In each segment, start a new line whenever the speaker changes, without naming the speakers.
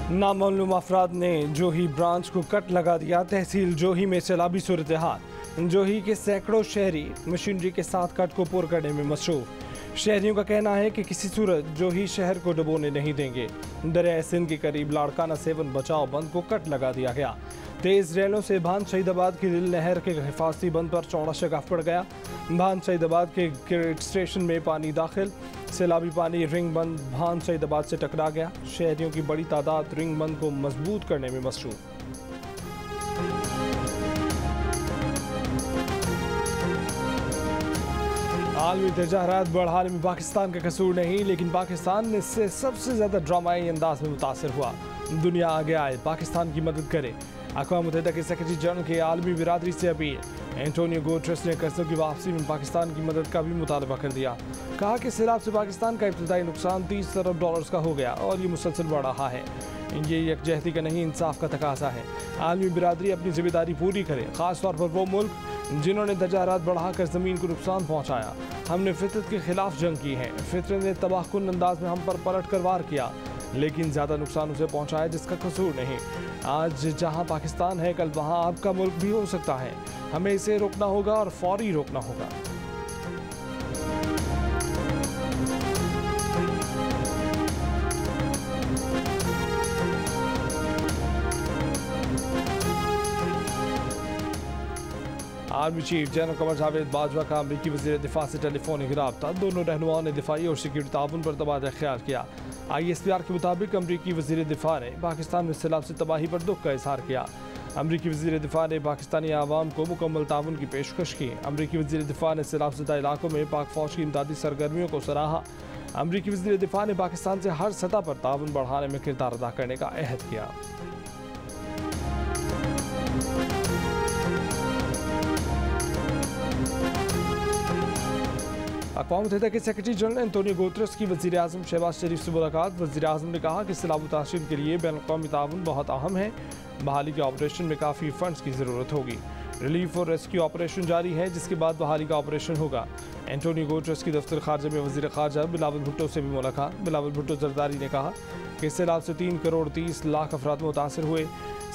नामालूम अफराद ने जोही ब्रांच को कट लगा दिया। तहसील जोही में सैलाबी सूरत हाल। जोही के सैकड़ों शहरी मशीनरी के साथ कट को पुर करने में मसरूफ। शहरियों का कहना है कि किसी सूरत जोही शहर को डुबोने नहीं देंगे। दरिया सिंध के करीब लाड़काना सेवन बचाओ बंद को कट लगा दिया गया। तेज रैलों से भान शहीदाबाद की दिल नहर के हिफाजती बंद पर चौड़ा शगाफ पड़ गया। भान शहीदाबाद के क्रेट स्टेशन में पानी दाखिल। सैलाबी पानी रिंग बंद भान शहीदाबाद से टकरा गया। शहरियों की बड़ी तादाद रिंग बंद को मजबूत करने में मसरूफ। आलमी तजाहरात बढ़ाने में पाकिस्तान का कसूर नहीं, लेकिन पाकिस्तान इससे सबसे ज़्यादा ड्रामाई अंदाज में मुतासर हुआ। दुनिया आगे आए, पाकिस्तान की मदद करे। अक़वाम मुत्तहिदा के सेक्रेटरी जनरल के आलमी बिरादरी से अपील। एंटोनियो गुटेरेस ने कर्जों की वापसी में पाकिस्तान की मदद का भी मुतालबा कर दिया। कहा कि सैलाब से पाकिस्तान का इब्तदाई नुकसान 30 अरब डॉलर्स का हो गया और ये मुसलसल बढ़ रहा है। ये यकजहती का नहीं, इंसाफ का तकाजा है। आलमी बिरादरी अपनी जिम्मेदारी पूरी करे, ख़ास तौर पर वो मुल्क जिन्होंने तजाहरात बढ़ाकर ज़मीन को नुकसान पहुँचाया। हमने फितरत के खिलाफ जंग की है। फितरत ने तबाहकुन अंदाज में हम पर पलट कर वार किया, लेकिन ज़्यादा नुकसान उसे पहुँचाया जिसका कसूर नहीं। आज जहाँ पाकिस्तान है, कल वहाँ आपका मुल्क भी हो सकता है। हमें इसे रोकना होगा और फौरी रोकना होगा। Army chief general Qamar Javed Bajwa का अमरीकी वज़ीर दिफा से टेलीफोनिक रब्ता। दोनों रहनुमाओं ने दिफाई और सिक्योरिटी ताउन पर तबादला ख्याल किया। ISPR के मुताबिक अमरीकी वज़ीर दिफा ने पाकिस्तान में सैलाब से तबाही पर दुख का इजहार किया। अमरीकी वज़ीर दिफा ने पाकिस्तानी आवाम को मुकम्मल ताउन की पेशकश की। अमरीकी वज़ीर दिफा ने सैलाब ज़दा इलाकों में पाक फ़ौज की इमदादी सरगर्मियों को सराहा। अमरीकी वज़ीर दिफा ने पाकिस्तान से हर सतह पर ताउन बढ़ाने में किरदार अदा करने का अहद किया। अक़वाम मुत्तहिदा के सेक्रेटरी जनरल एंटोनियो गुटेरेस की वज़ीर आज़म शहबाज शरीफ से मुलाकात। वज़ीर आज़म ने कहा कि सैलाब मुतासिरीन के लिए बैनुल-अक़वामी ताउन बहुत अहम है। बहाली के ऑपरेशन में काफ़ी फंड्स की ज़रूरत होगी। रिलीफ और रेस्क्यू ऑपरेशन जारी है, जिसके बाद बहाली का ऑपरेशन होगा। एंटोनियो गुटेरेस की दफ्तर खारजा में वज़ीर खारजा बिलावल भुट्टो से भी मुलाकात। बिलावल भुट्टो जरदारी ने कहा कि सैलाब से 3 करोड़ 30 लाख अफराद मुतासर हुए।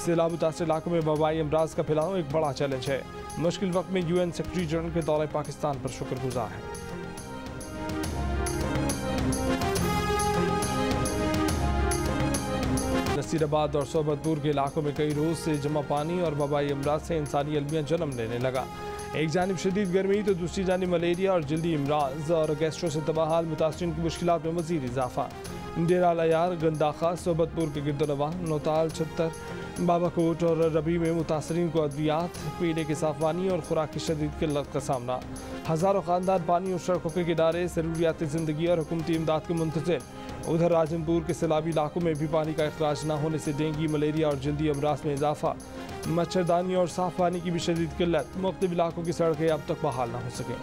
सैलाब मुतासर इलाकों में वबाई अमराज का फैलाव एक बड़ा चैलेंज है। मुश्किल वक्त में UN सेक्रेटरी जनरल के दौरे पाकिस्तान पर शुक्रगुजार है। नसीराबाद और सोबतपुर के इलाकों में कई रोज से जमा पानी और वबाई अमराज से इंसानी अलमियाँ जन्म लेने लगा। एक जानिब शदीद गर्मी तो दूसरी जानिब मलेरिया और जल्दी अमराज और गैस्ट्रो से तबाहाल मुतासरीन की मुश्किलात में मजीद इजाफा। डेरा लयार, गंदाखा, सोबतपुर के गिरदोनवा, नौताल, छत्तर, बाबाकोट और रबी में मुतासरीन को अद्वियात, पीने की साफ पानी और खुराक की शदीद किल्लत का सामना। हज़ारों ख़ानदान पानी और सड़कों के किनारे ज़रूरियात ज़िंदगी और हुकूमती इमदाद के मुंतज़िर। उधर राजमपुर के सैलाबी इलाकों में भी पानी का अखराज न होने से डेंगू, मलेरिया और जल्दी अमराज में इजाफा। मच्छरदानी और साफ पानी की भी शदीद किल्लत। मुख्तलिफ इलाकों की सड़कें अब तक बहाल न हो सकें।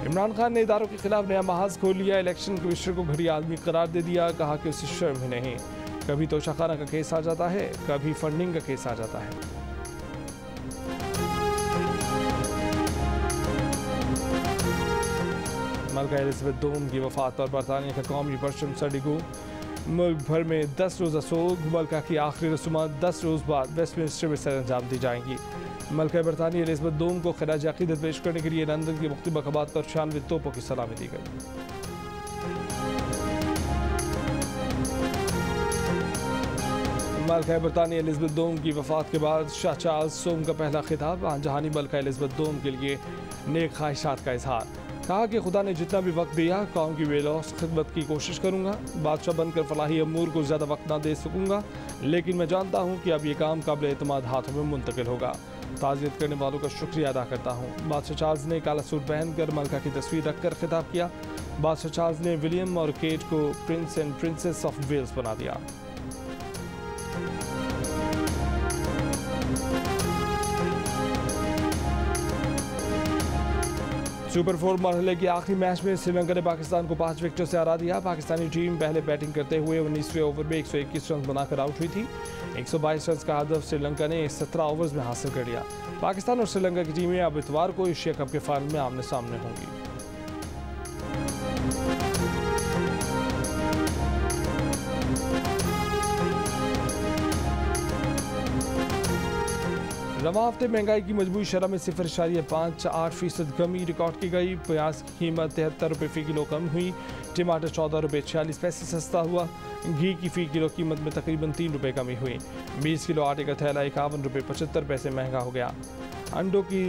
इमरान खान ने इदारों के खिलाफ नया महाज खोल लिया। इलेक्शन कमिश्नर को घड़ी आदमी करार दे दिया। कहा कि उसे शर्म ही नहीं। कभी तोशाखाना का केस आ जाता है, कभी फंडिंग का केस आ जाता है। मलका एलिज़ाबेथ दोम की वफात पर बरतानिया का कौमी परचम सड़गू। मुल्क भर में 10 रोज़ा सोग। मलका की आखिरी रसूमात 10 रोज़ बाद वेस्टमिंस्टर में सर अंजाम दी जाएंगी। मलका बरतानिया एलिज़ाबेथ दोम को खराज अक़ीदत पेश करने के लिए लंदन के मुख्तलिफ मकामात पर 96 तोपों की सलामी दी गई। मलका बरतानिया एलिज़ाबेथ दोम की वफात के बाद शाह चार्ल्स सोम का पहला खिताब। जहानी मलका एलिज़ाबेथ दोम के लिए नेक ख्वाहिशात का इजहार। कहा कि खुदा ने जितना भी वक्त दिया, कौम की बेलौस खिदमत की कोशिश करूँगा। बादशाह बनकर फलाही अमूर को ज़्यादा वक्त ना दे सकूँगा, लेकिन मैं जानता हूँ कि अब ये काम काबिल एतमाद हाथों में मुंतकिल होगा। ताज़ियत करने वालों का शुक्रिया अदा करता हूँ। बादशाह चार्ल्स ने काला सूट पहनकर मलका की तस्वीर रखकर खिताब किया। बादशाह चार्ल्स ने विलियम और केट को prince and princess of Wales बना दिया। सुपर 4 मरहले के आखिरी मैच में श्रीलंका ने पाकिस्तान को 5 विकेटों से हरा दिया। पाकिस्तानी टीम पहले बैटिंग करते हुए 19वें ओवर में 121 रन बनाकर आउट हुई थी। 122 रन का हदफ श्रीलंका ने 17 ओवर्स में हासिल कर लिया। पाकिस्तान और श्रीलंका की टीमें अब इतवार को एशिया कप के फाइनल में आमने सामने होंगी। रवां हफ्ते महंगाई की मजबूरी शरह में 0.58% कमी रिकॉर्ड की गई। प्याज की कीमत 73 रुपये फ़ी किलो कम हुई। टमाटर 14 रुपये 46 पैसे सस्ता हुआ। घी की फ़ी किलो कीमत में तकरीबन 3 रुपये कमी हुई। 20 किलो आटे का थैला 51 रुपये 75 पैसे महंगा हो गया। अंडों की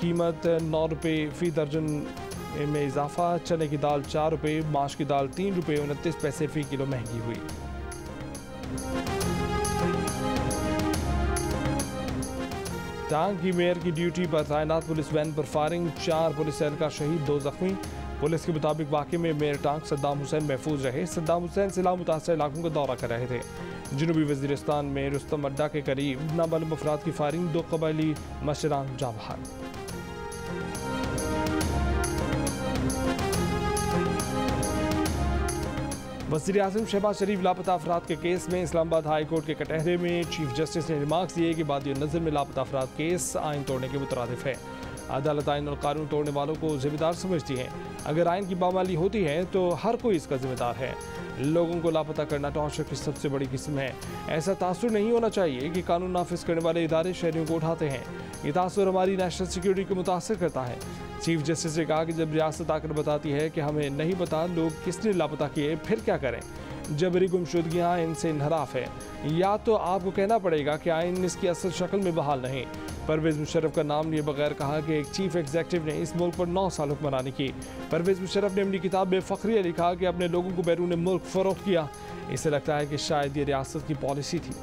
कीमत 9 रुपये फ़ी दर्जन में इजाफा। चने की दाल 4 रुपये, माश की दाल 3 रुपये 29 पैसे फ़ी किलो महंगी हुई। टांग की मेयर की ड्यूटी पर तैनात पुलिस वैन पर फायरिंग, 4 पुलिस एहलकार शहीद, 2 जख्मी। पुलिस के मुताबिक वाकई में मेयर टांग सद्दाम हुसैन महफूज रहे। सद्दाम हुसैन सिला मुतासर इलाकों का दौरा कर रहे थे। जनूबी वजीरिस्तान में रुस्तम अड्डा के करीब नामालूम अफराद की फायरिंग, 2 कबायली मशरान जाँ बहाल। वज़ीर आज़म शहबाज शरीफ लापता अफराद के केस में इस्लामाबाद हाई कोर्ट के कटहरे में चीफ जस्टिस ने रिमार्क्स दिए कि बादियो नज़र में लापता अफराद केस आइन तोड़ने के मुतरादिफ है। अदालत आइन और कानून तोड़ने वालों को जिम्मेदार समझती है। अगर आइन की पामाली होती है तो हर कोई इसका जिम्मेदार है। लोगों को लापता करना टॉर्चर की सबसे बड़ी किस्म है। ऐसा तासुर नहीं होना चाहिए कि कानून नाफिज करने वाले इदारे शहरियों को उठाते हैं। ये तासुर हमारी नेशनल सिक्योरिटी को मुतासर करता है। चीफ जस्टिस ने कहा कि जब रियासत आकर बताती है कि हमें नहीं पता लोग किसने लापता किए, फिर क्या करें? जबरी गुमशुदगियाँ इनसे इनहराफ है। या तो आपको कहना पड़ेगा कि आइन इसकी असल शक्ल में बहाल नहीं। परवेज़ मुशर्रफ का नाम लिए बगैर कहा कि एक चीफ एग्जीक्यूटिव ने इस मुल्क पर 9 साल हुक्मरानी की। परवेज़ मुशर्रफ ने अपनी किताब में फ़ख्रिया लिखा कि अपने लोगों को बैरून मुल्क फ़रोख्त किया। इसे लगता है कि शायद ये रियासत की पॉलिसी थी।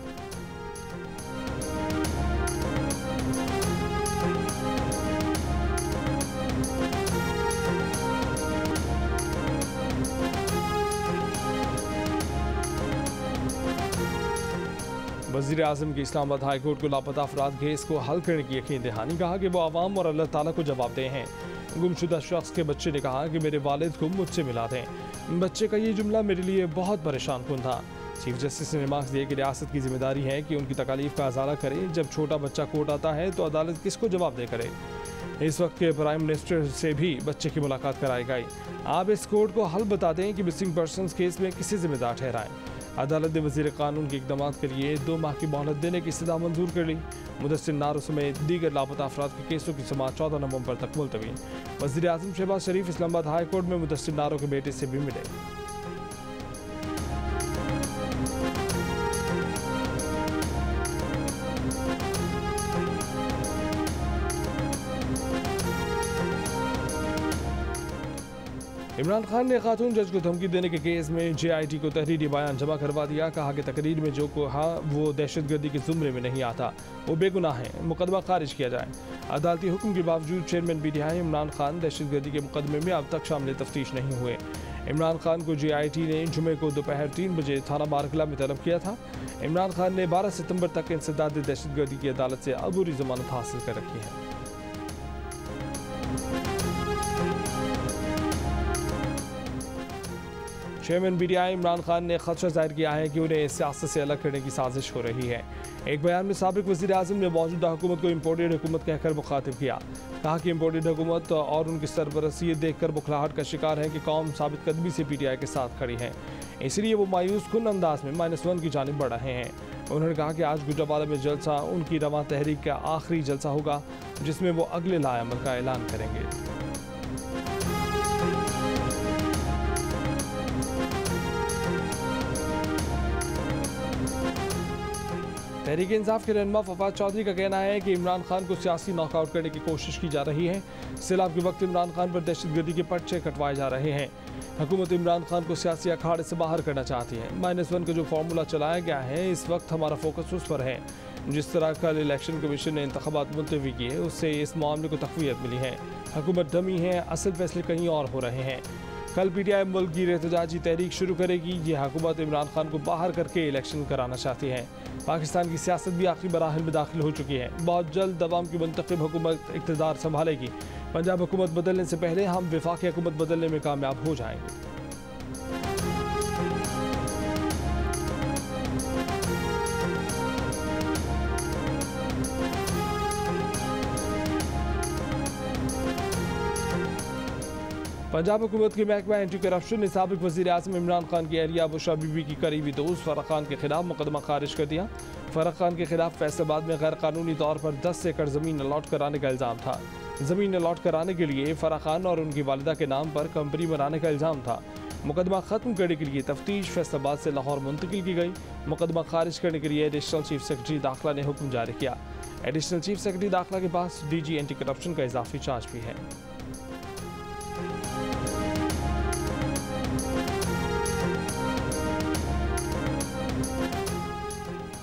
वज़ीर आज़म की इस्लामाबाद हाई कोर्ट को लापता अफराद केस को हल करने की यकीन दहानी, कहा कि वो आवाम और अल्लाह ताला को जवाबदेह हैं। गुमशुदा शख्स के बच्चे ने कहा कि मेरे वालिद को मुझसे मिला दें। बच्चे का ये जुमला मेरे लिए बहुत परेशान कुन था। चीफ जस्टिस ने रिमार्क्स दिए कि रियासत की जिम्मेदारी है कि उनकी तकालीफ का अजाला करे। जब छोटा बच्चा कोर्ट आता है तो अदालत किसको जवाबदेह करे? इस वक्त के प्राइम मिनिस्टर से भी बच्चे की मुलाकात कराई गई। आप इस कोर्ट को हल बता दें कि मिसिंग पर्सनस केस में किसे जिम्मेदार ठहराएं। अदालत ने वज़ीर कानून के इक़दामात के लिए 2 माह की मोहलत देने की इस्तदा मंजूर कर ली। मुदस्सिर नारो समेत दीगर लापता अफराद के केसों की समाअत 14 नवंबर तक मुलतवी। वज़ीर आज़म शहबाज शरीफ इस्लामाबाद हाई कोर्ट में मुदस्सिर नारो के बेटे से भी मिले। इमरान खान ने खातून जज को धमकी देने के केस में JIT को तहरीरी बयान जमा करवा दिया। कहा कि तकरीर में जो कहा वो दहशतगर्दी के ज़ुमरे में नहीं आता, वो बेगुनाह है, मुकदमा खारिज किया जाए। अदालती हुक्म के बावजूद चेयरमैन PTI इमरान खान दहशतगर्दी के मुकदमे में अब तक शामिल तफ्तीश नहीं हुए। इमरान खान को JIT ने जुमे को दोपहर 3 बजे थाना बारकला में तलब किया था। इमरान खान ने 12 सितंबर तक इंसदाद दहशतगर्दी की अदालत से अबूरी जमानत हासिल कर रखी है। चेयरमैन PTI इमरान खान ने खदशा जाहिर किया है कि उन्हें सियासत से अलग करने की साजिश हो रही है। एक बयान में साबिक वज़ीर आज़म ने मौजूदा हुकूमत को इम्पोर्टेड हुकूमत कहकर मुखातिब किया। कहा कि इम्पोर्टेड हुकूमत और उनकी सरबरसी ये देखकर बुखलाहट का शिकार है कि कौम साबित कदमी से PTI के साथ खड़ी है, इसलिए वो मायूस कुन अंदाज में -1 की जानिब बढ़ रहे हैं। उन्होंने कहा कि आज गुजरावाला में जलसा उनकी रवां तहरीक का आखिरी जलसा होगा जिसमें वो अगले लाएअमल का ऐलान करेंगे। तहरीक इंसाफ के रहनुमा फवाद चौधरी का कहना है कि इमरान खान को सियासी नॉकआउट करने की कोशिश की जा रही है। सैलाब के वक्त इमरान खान पर दहशतगर्दी के पर्चे कटवाए जा रहे हैं। हुकूमत इमरान खान को सियासी अखाड़े से बाहर करना चाहती है। -1 का जो फार्मूला चलाया गया है, इस वक्त हमारा फोकस उस पर है। जिस तरह कल इलेक्शन कमीशन ने इंतखाबात मुलतवी किए, उससे इस मामले को तक़वियत मिली है। हुकूमत डमी है, असल फैसले कहीं और हो रहे हैं। कल PTI मुल्क की एहतजाजी तहरीक शुरू करेगी। ये हुकूमत इमरान खान को बाहर करके इलेक्शन कराना चाहती है। पाकिस्तान की सियासत भी आखिरी मराहिल में दाखिल हो चुकी है। बहुत जल्द अवाम की मुंतखब हुकूमत इक़्तिदार संभालेगी। पंजाब हुकूमत बदलने से पहले हम वफाकी हुकूमत बदलने में कामयाब हो जाएंगे। पंजाब हुकूमत के महकमा एंटी करप्शन ने साबिक वज़ीर आज़म इमरान खान की अहलिया बुशरा बीबी की करीबी दोस्त फराह खान के खिलाफ मुकदमा खारिज कर दिया। फराह खान के खिलाफ फैसलाबाद में गैर कानूनी तौर पर 10 एकड़ ज़मीन अलॉट कराने का इल्ज़ाम था। ज़मीन अलॉट कराने के लिए फराह खान और उनकी वालिदा के नाम पर कंपनी बनाने का इल्ज़ाम था। मुकदमा ख़त्म करने के लिए तफ्तीश फैसलाबाद से लाहौर मुंतकिल की गई। मुकदमा खारिज करने के लिए एडिशनल चीफ सेक्रेटरी दाखिला ने हुक्म जारी किया। एडिशनल चीफ सेक्रेटरी दाखिला के पास DG एंटी करप्शन का इजाफी चार्ज भी है।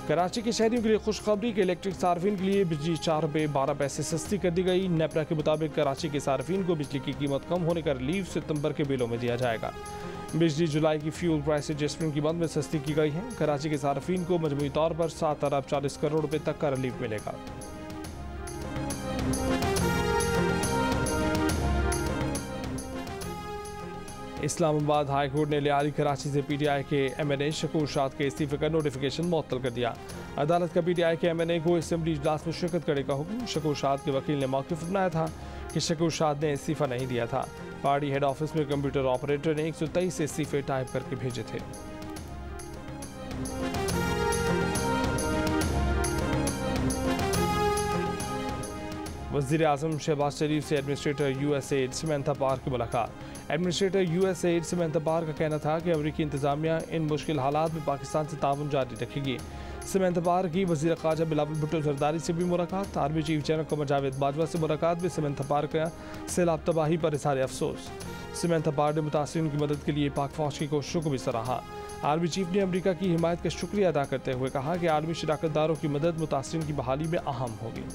कराची के शहरियों के लिए खुशखबरी के इलेक्ट्रिक सार्फिन के लिए बिजली 4 रुपये 12 पैसे सस्ती कर दी गई। नेपरा के मुताबिक कराची के सार्फिन को बिजली की कीमत कम होने का रिलीफ सितंबर के बिलों में दिया जाएगा। बिजली जुलाई की फ्यूल प्राइस एडजस्टमेंट की बंद में सस्ती की गई है। कराची के सार्फिन को मजमूई तौर पर 7 अरब 40 करोड़ रुपए तक का रिलीफ मिलेगा। इस्लामाबाद हाई कोर्ट ने लियाली कराची से PTI के MNA शकूर शाद के इस्तीफे का नोटिफिकेशन मुअत्तल कर दिया। अदालत का PTI के MNA को असेंबली इजलास में शिरकत करने का हुक्म। शकूर शाद के वकील ने मौक़िफ़ अपनाया था कि शकूर शाद ने इस्तीफा नहीं दिया था। पार्टी हेड ऑफिस में कंप्यूटर ऑपरेटर ने 123 इस्तीफे टाइप करके भेजे थे। वज़ीर आज़म शहबाज शरीफ से एडमिनिस्ट्रेटर USAID समंथा पार की मुलाकात। एडमिनिस्ट्रेटर USAID समंथा पार का कहना था कि अमरीकी इंतजामिया इन मुश्किल हालात में पाकिस्तान से ताउन जारी रखेगी। समंथा पार की वज़ीर ख़ारजा बिलावल भुट्टो ज़रदारी से भी मुलाकात। Army chief general Qamar Javed Bajwa से मुलाकात में समंथा पार का सैलाब तबाही पर इज़हार अफसोस। समंथा पार ने मुतासिरीन की मदद के लिए पाक फ़ौज की कोशिशों को भी सराहा। आर्मी चीफ ने अमरीका की हिमायत का शुक्रिया अदा करते हुए कहा कि आर्मी शराकतदारों की मदद मुतासिरीन की बहाली में अहम होगी।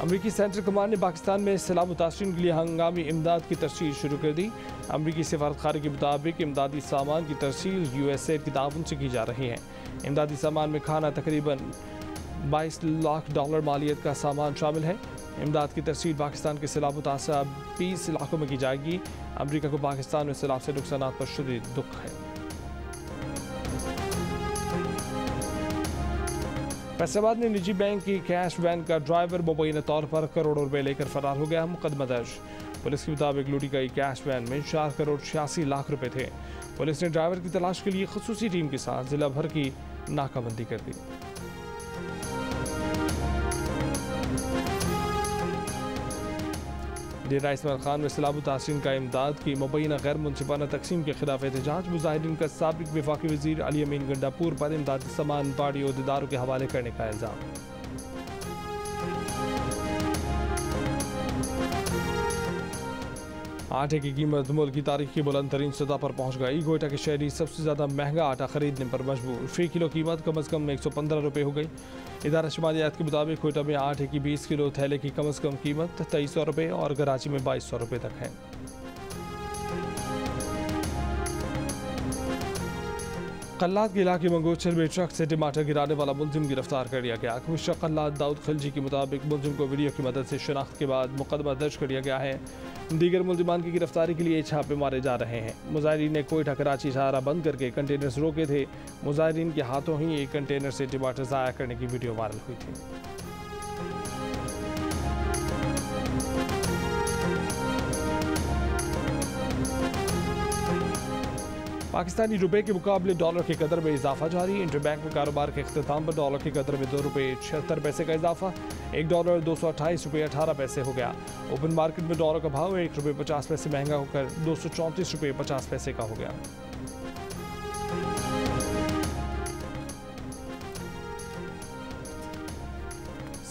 अमरीकी सेंट्रल कमांड ने पाकिस्तान में सैलाब मुतासिरीन के लिए हंगामी इमदाद की तरसील शुरू कर दी। अमरीकी सफारतखाने के मुताबिक इमदादी सामान की तरसील USAID की ताउन से की जा रही है। इमदादी सामान में खाना तकरीबन $22 लाख मालियत का सामान शामिल है। इमदाद की तरसील पाकिस्तान के सैलाब मुतासरा 20 इलाकों में की जाएगी। अमरीका को पाकिस्तान में सैलाब से नुकसान पर शदीद दुख है। फैसलाबाद में निजी बैंक की कैश वैन का ड्राइवर मुबैना तौर पर करोड़ों रुपए लेकर फरार हो गया। मुकदमा दर्ज। पुलिस के मुताबिक लूटी गई कैश वैन में 4 करोड़ 86 लाख रुपए थे। पुलिस ने ड्राइवर की तलाश के लिए खुसूसी टीम के साथ जिला भर की नाकाबंदी कर दी। डेरा इस्माइल खान में सैलाब मुतासिरीन का इमदाद की मुबैना गैर मुनसिफाना तकसीम के खिलाफ एहतजाज। मुजाहिदीन का साबिक वफाकी वज़ीर अली अमीन गंडापुर पर इमदादी सामान पार्टी अहदेदारों के हवाले करने का इल्ज़ाम। आटे की कीमत मुल्क की तारीख की बुलंद तरीन सतह पर पहुँच गई। कोयटा के शहरी सबसे ज़्यादा महंगा आटा खरीदने पर मजबूर। फी किलो कीमत कम अज़ कम 115 रुपये हो गई। इदारा शुमारियात के मुताबिक कोयटा में आटे की 20 किलो थैले की कम अज़ कम कीमत 2300 रुपये और कराची में 2200 रुपये तक है। कल्लाद के इलाके मंगोचर में ट्रक से टमाटर गिराने वाला मुलजिम गिरफ्तार कर लिया गया। कमिश्नर कल्लाद दाऊद खिलजी के मुताबिक मुलजिम को वीडियो की मदद से शनाख्त के बाद मुकदमा दर्ज कर लिया गया है। दीगर मुलजिमान की गिरफ्तारी के लिए छापे मारे जा रहे हैं। मुजाहिरीन ने कोयटा कराची शाहरा बंद करके कंटेनर्स रोके थे। मुजाहिरीन के हाथों ही एक कंटेनर से टमाटर ज़ाया करने की वीडियो वायरल हुई थी। पाकिस्तानी रुपए के मुकाबले डॉलर की कदर में इजाफा जारी। इंटरबैंक में कारोबार के अख्ताम पर डॉलर की कदर में 2 रुपये 76 पैसे का इजाफा। $1 228 रुपये 18 पैसे हो गया। ओपन मार्केट में डॉलर का भाव 1 रुपये 50 पैसे महंगा होकर 234 रुपये 50 पैसे का हो गया।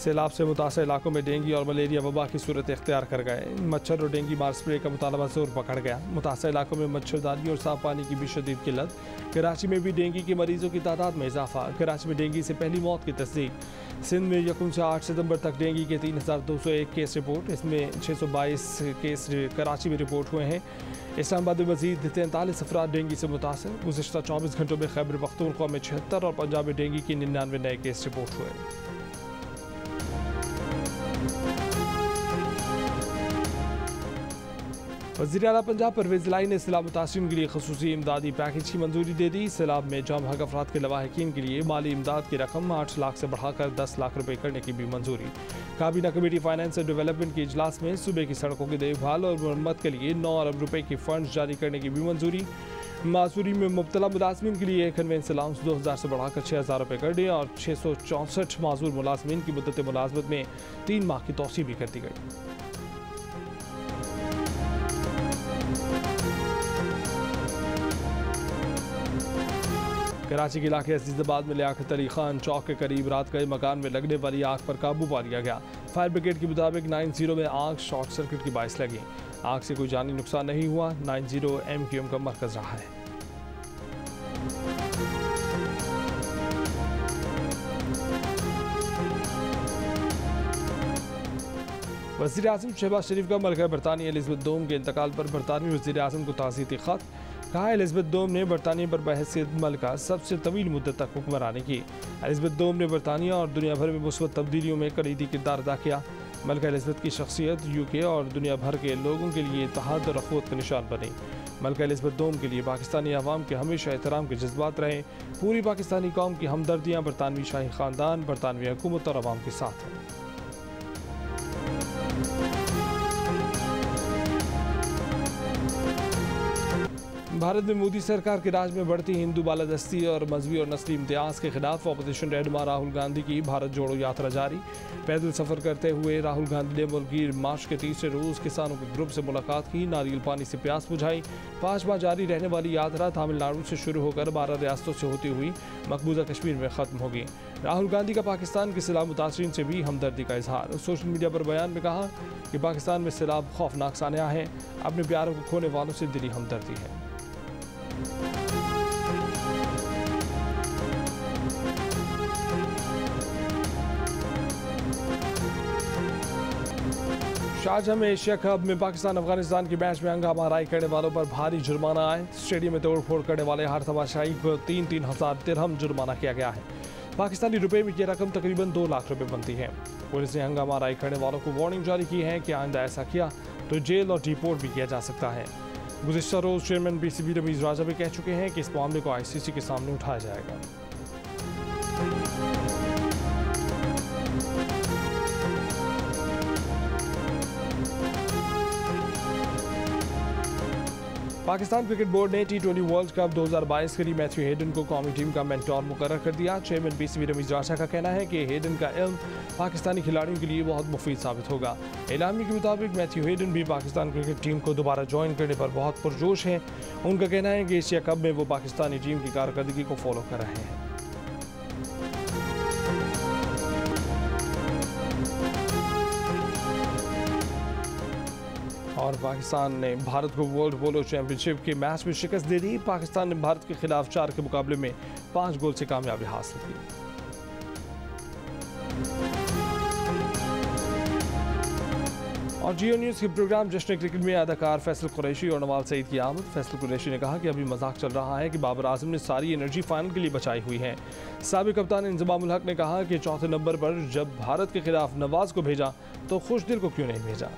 सैलाब से मुतासर इलाकों में डेंगू और मलेरिया वबा की सूरत इख्तियार कर गए। मच्छर और डेंगू मार स्प्रे का मुतालबा जोर पकड़ गया। मुतासर इलाकों में मच्छरदानी और साफ पानी की भी शदीद किल्लत। कराची में भी डेंगू के मरीजों की तादाद में इजाफा। कराची में डेंगू से पहली मौत की तस्दीक। सिंध में 1 से 8 सितंबर तक डेंगू के 3201 केस रिपोर्ट, इसमें 622 केस कराची में रिपोर्ट हुए हैं। इस्लामाबाद में मजीद 43 अफराद डेंगू से मुतासर। गुज़िश्ता 24 घंटों में खैबर पख्तूनख्वा में 76 और पंजाब में डेंगू के 99 नए केस रिपोर्ट हुए। वज़ीर आला पंजाब परवेज़ इलाही ने सैलाब मुतासिरीन के लिए खसूसी इमदादी पैकेज की मंजूरी दे दी। सैलाब में जाम हक अफराद के लवाहिकीन के लिए माली इमदाद की रकम 8 लाख से बढ़ाकर 10 लाख रुपये करने की भी मंजूरी। काबीना कमेटी फाइनेंस एंड डेवलपमेंट के इजलास में सूबे की सड़कों की देखभाल और मरम्मत के लिए 9 अरब रुपये की फंड जारी करने की भी मंजूरी। मासूरी में मुब्तला मुलाजमीन के लिए कन्वेंस अलाउंस 2000 से बढ़ाकर 6000 रुपये करने और 664 माजूर मुलाजमीन की मुद्दत मुलाजमत में 3 माह की तोसी भी कर दी गई। कराची के इलाके अजीजाबाद में लियाकत अली खान चौक के करीब रात गए मकान में लगने वाली आग पर काबू पा लिया गया। फायर ब्रिगेड के मुताबिक 90 में आग शॉर्ट सर्किट की बाइस लगी। आग से कोई जानी नुकसान नहीं हुआ। 90 MQM का मरकज रहा है। वज़ीर आज़म शहबाज शरीफ का मलका बरतानिया एलिज़ाबेथ दोम के इंतकाल पर बरतानवी वज़ीर आज़म को ताज़ीती ख़त। कहा एलिज़ाबेथ दोम ने बरतानिया पर बहैसियत मलका सबसे तवील मुद्दत तक हुक्मरानी की। एलिज़ाबेथ दोम ने बरतानिया और दुनिया भर में मुस्बत तब्दीलियों में कलीदी किरदार अदा किया। मलका एलिज़ाबेथ की शख्सियत UK और दुनिया भर के लोगों के लिए इत्तेहाद और अखवत का निशान बनी। मलका एलिज़ाबेथ दोम के लिए पाकिस्तानी अवाम के हमेशा एहतराम के जज्बात रहे। पूरी पाकिस्तानी कौम की हमदर्दियाँ बरतानवी शाही ख़ानदान, बरतानवी हुकूमत और अवाम के साथ हैं। भारत में मोदी सरकार के राज में बढ़ती हिंदू बालादस्ती और मजहबी और नस्ली इम्तियाज़ के खिलाफ अपोजिशन रहनुमा राहुल गांधी की भारत जोड़ो यात्रा जारी। पैदल सफ़र करते हुए राहुल गांधी ने मुल्की मार्च के तीसरे रोज़ किसानों के ग्रुप से मुलाकात की, नारियल पानी से प्यास बुझाई। 5 माह जारी रहने वाली यात्रा तमिलनाडु से शुरू होकर 12 रियासतों से होती हुई मकबूजा कश्मीर में ख़त्म होगी। राहुल गांधी का पाकिस्तान के सैलाब मुतासरीन से भी हमदर्दी का इजहार। सोशल मीडिया पर बयान में कहा कि पाकिस्तान में सैलाब खौफनाक सानिया है, अपने प्यारों को खोने वालों से दिली हमदर्दी है। शारजाह में एशिया कप में पाकिस्तान अफगानिस्तान के मैच में हंगामा आराई करने वालों पर भारी जुर्माना आए। स्टेडियम में तोड़फोड़ करने वाले हर तमाशाई को 3-3 हज़ार दिरहम जुर्माना किया गया है। पाकिस्तानी रुपए में यह रकम तकरीबन 2 लाख रुपए बनती है। पुलिस ने हंगामा आराई करने वालों को वार्निंग जारी की है कि आइंदा ऐसा किया तो जेल और डिपोर्ट भी किया जा सकता है। गुज़िश्ता रोज़ चेयरमैन PCB रमीज़ राजा भी कह चुके हैं कि इस मामले को ICC के सामने उठाया जाएगा। पाकिस्तान क्रिकेट बोर्ड ने T20 वर्ल्ड कप 2022 के लिए मैथ्यू हेडन को कौमी टीम का मेंटोर मुकर्रर कर दिया। चेयरमैन PCB रमीज़ राजा का कहना है कि हेडन का इल्म पाकिस्तानी खिलाड़ियों के लिए बहुत मुफीद साबित होगा। एलामी के मुताबिक मैथ्यू हेडन भी पाकिस्तान क्रिकेट टीम को दोबारा ज्वाइन करने पर बहुत पुरजोश हैं। उनका कहना है कि एशिया कप में वो पाकिस्तानी टीम की कारकर्दगी को फॉलो कर रहे हैं। और पाकिस्तान ने भारत को वर्ल्ड पोलो चैंपियनशिप के मैच में शिकस्त दे दी। पाकिस्तान ने भारत के खिलाफ 4 के मुकाबले में 5 गोल से कामयाबी हासिल की। और जियो न्यूज़ के प्रोग्राम जश्न क्रिकेट में अदाकार फैसल कुरैशी और नवाज सईद की आमद। फैसल कुरैशी ने कहा कि अभी मजाक चल रहा है कि बाबर आजम ने सारी एनर्जी फाइनल के लिए बचाई हुई है। साबिक कप्तान इंजमामुल हक ने कहा कि चौथे नंबर पर जब भारत के खिलाफ नवाज को भेजा तो खुश दिल को क्यों नहीं भेजा।